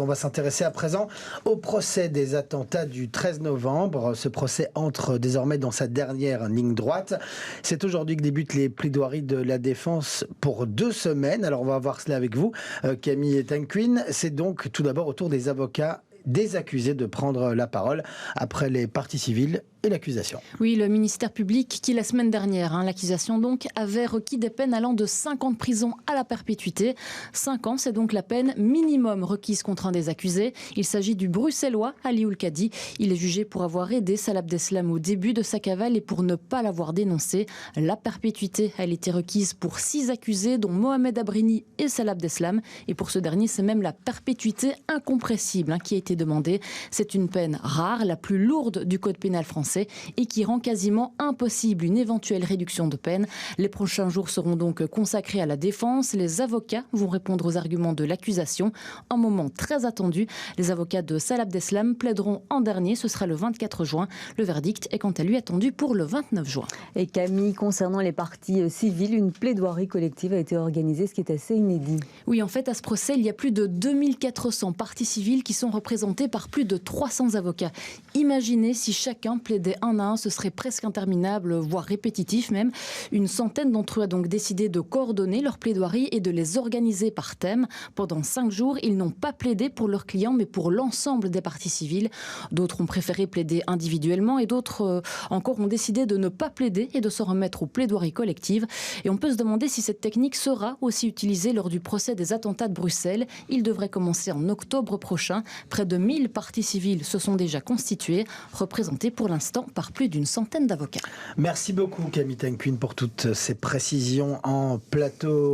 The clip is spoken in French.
On va s'intéresser à présent au procès des attentats du 13 novembre. Ce procès entre désormais dans sa dernière ligne droite. C'est aujourd'hui que débutent les plaidoiries de la défense pour 2 semaines. Alors on va voir cela avec vous, Camille Tanquin. C'est donc tout d'abord au tour des avocats des accusés de prendre la parole après les parties civiles et l'accusation. Oui, le ministère public qui la semaine dernière, l'accusation donc, avait requis des peines allant de 5 ans de prison à la perpétuité. 5 ans, c'est donc la peine minimum requise contre un des accusés. Il s'agit du bruxellois Ali Oulkadi. Il est jugé pour avoir aidé Salah Abdeslam au début de sa cavale et pour ne pas l'avoir dénoncé. La perpétuité, elle était requise pour 6 accusés, dont Mohamed Abrini et Salah Abdeslam. Et pour ce dernier, c'est même la perpétuité incompressible qui a été demandée. C'est une peine rare, la plus lourde du code pénal français, et qui rend quasiment impossible une éventuelle réduction de peine. Les prochains jours seront donc consacrés à la défense. Les avocats vont répondre aux arguments de l'accusation. Un moment très attendu. Les avocats de Salah Abdeslam plaideront en dernier. Ce sera le 24 juin. Le verdict est quant à lui attendu pour le 29 juin. Et Camille, concernant les parties civiles, une plaidoirie collective a été organisée, ce qui est assez inédit. Oui, en fait, à ce procès, il y a plus de 2400 parties civiles qui sont représentées par plus de 300 avocats. Imaginez si chacun plaidait un à un, ce serait presque interminable, voire répétitif même. Une centaine d'entre eux a donc décidé de coordonner leurs plaidoiries et de les organiser par thème. Pendant 5 jours, ils n'ont pas plaidé pour leurs clients, mais pour l'ensemble des parties civiles. D'autres ont préféré plaider individuellement et d'autres encore ont décidé de ne pas plaider et de se remettre aux plaidoiries collectives. Et on peut se demander si cette technique sera aussi utilisée lors du procès des attentats de Bruxelles. Il devrait commencer en octobre prochain. Près de 1000 parties civiles se sont déjà constituées, représentées pour l'instant par plus d'une centaine d'avocats. Merci beaucoup Camille Tanquin pour toutes ces précisions en plateau.